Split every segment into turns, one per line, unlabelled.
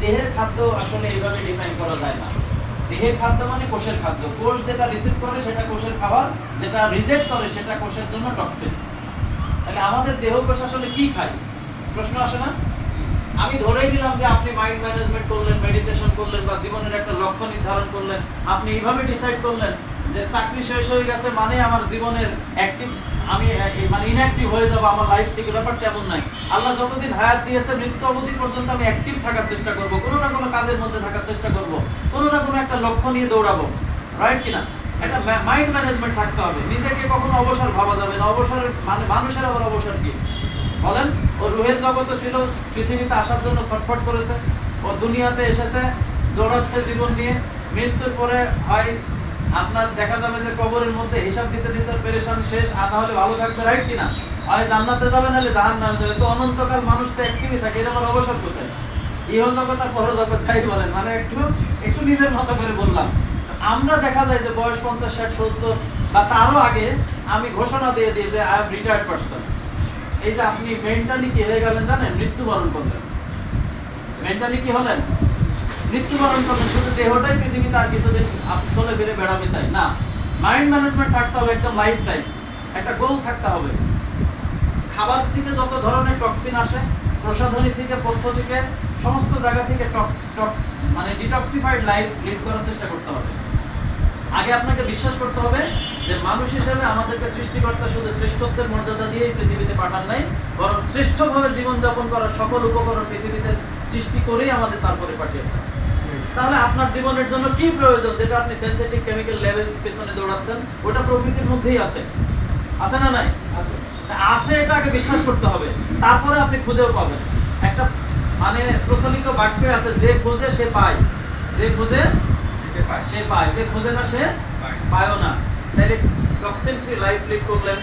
দেহের খাদ্য আসলে এইভাবে ডিফাইন করা যায় না। দেহের খাদ্য মানে কোষের খাদ্য। কোষ যেটা রিসিভ করে সেটা কোষের খাবার, যেটা রিজেক্ট করে সেটা কোষের জন্য টক্সিন। তাহলে আমাদের দেহ কোষ আসলে কি খায়, প্রশ্ন আসে না? আমি ধরেই নিলাম যে আপনি মাইন্ড ম্যানেজমেন্ট করলেন, মেডিটেশন করলেন, বা জীবনের একটা লক্ষ্য নির্ধারণ করলেন, আপনি এইভাবে ডিসাইড করলেন যে চাকরি শেষ হয়ে গেছে মানে আমার জীবনের অ্যাক্টিভ, আমি মানে ইনঅ্যাক্টিভ হয়ে যাব আমার লাইফ থেকে। ব্যাপারটা এমন নাই। আল্লাহ যতদিন হায়াত দিয়েছে মৃত্যু অবধি পর্যন্ত আমি অ্যাক্টিভ থাকার চেষ্টা করব, কোনো না কোনো কাজের মধ্যে থাকার চেষ্টা করব, কোনো না কোনো একটা লক্ষ্য নিয়ে দৌড়াবো, রাইট কিনা? একটা মাইন্ড ম্যানেজমেন্ট থাকতে হবে। নিজেকে কখনো অবসর ভাবা যাবে না। অবসরের মানে মানুষের আবার অবসর কি বলেন? ও রুহের জগতে ছিল, পৃথিবীতে আসার জন্য ছটফট করেছে, ও দুনিয়াতে এসেছে, দৌড়াচ্ছে জীবন নিয়ে। মৃত্যুর পরে হয় আপনার দেখা যাবে যে কবরের মধ্যে হিসাব দিতে দিতে পেরেশান শেষ, আর না হলে ভালো থাকবে, রাইট কিনা? হয় জান্নাতে যাবে নাহলে জাহান্নামে যাবে। তো অনন্তকাল মানুষ তো অ্যাক্টিভই থাকে, এটা আমার অবসর কোথায়? ইহ জগৎ আর পর জগৎ যাই বলেন, মানে একটু নিজের মতো করে বললাম। আমরা দেখা যায় যে বয়স 50, 60, 70 বা তারও আগে আমি ঘোষণা দিয়ে দিই যে আই এম রিটায়ার্ড পারসন। এই যে আপনি মেন্টালি কি হয়ে গেলেন জানেন? মৃত্যুবরণ করলেন। মেন্টালি কি হলেন? মৃত্যুবরণ করলেন। শুধু দেহটাই পৃথিবীতে আর কিছুদিন চলে ফিরে বেড়াবে তাই না। মাইন্ড ম্যানেজমেন্ট থাকতে হবে একদম লাইফ টাইম, একটা গোল থাকতে হবে। খাবার থেকে যত ধরনের টক্সিন আসে, প্রসাধনী থেকে, পথ্য থেকে, সমস্ত জায়গা থেকে মানে ডিটক্সিফাইড লাইফ লিড করার চেষ্টা করতে হবে। আগে আপনাকে বিশ্বাস করতে হবে যে মানুষ হিসেবে আমাদেরকে সৃষ্টিকর্তা শুধু শ্রেষ্ঠত্বের মর্যাদা দিয়ে পৃথিবীতে পাঠান নাই, বরং শ্রেষ্ঠভাবে জীবনযাপন করার সকল উপকরণ পৃথিবীতে সৃষ্টি করেই আমাদের তারপরে পাঠিয়েছে। তাহলে আপনার জীবনের জন্য কি প্রয়োজন, যেটা আপনি সিনথেটিক কেমিক্যাল লেভেল পেছনে দৌড়াচ্ছেন, ওটা প্রকৃতির মধ্যেই আছে। আছে না নাই? আছে, এটা আগে বিশ্বাস করতে হবে, তারপরে আপনি খুঁজেও পাবেন। একটা মানে প্রচলিত বাক্য আছে, যে খোঁজে সে পায়, যে খোঁজে সে পায়, যে খোঁজে না সে পায়ও না। তাহলে টক্সিন ফ্রি লাইফ লিড করলেন,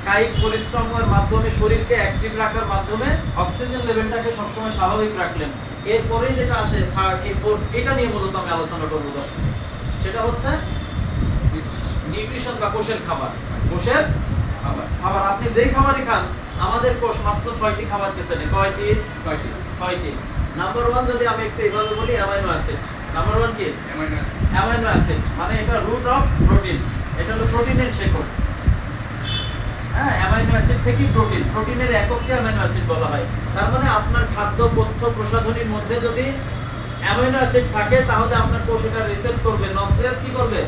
কায়িক পরিশ্রমের মাধ্যমে শরীরকে অ্যাক্টিভ রাখার মাধ্যমে অক্সিজেন লেভেলটাকে সবসময় স্বাভাবিক রাখলেন। এরপরে যেটা আসে থার্ড, এরপর এটা নিয়ে মূলত আমি আলোচনা করবো 10 মিনিট। সেটা হচ্ছে নিউট্রিশন বা কোষের খাবার। কোষের খাবার আপনি যেই খাবারই খান, আমাদের কোষ মাত্র 6টি খাবার পেছে নেই। কয়টি? 6টি। নাম্বার 1 যদি আমি একটু এইভাবে বলি, অ্যামাইনো অ্যাসিড। নাম্বার 1 কি? অ্যামাইনো অ্যাসিড মানে এটা রুট অফ প্রোটিন, এটা হলো প্রোটিনের শেকড়। হ্যাঁ, অ্যামাইনো অ্যাসিড থেকেই প্রোটিন, প্রোটিনের একককে অ্যামাইনো অ্যাসিড বলা হয়। তার মানে আপনার খাদ্য, পথ্য, প্রসাধনীর মধ্যে যদি অ্যামাইনো অ্যাসিড থাকে তাহলে আপনার কোষ এটা রিসেপ্ট করবে, নচেত কি করবে?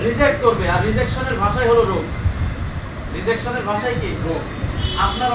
রিজেক্ট করবে। আর রিজেকশনের ভাষাই হলো রোগ। রিজেকশনের ভাষাই কি? রোগ। আপনার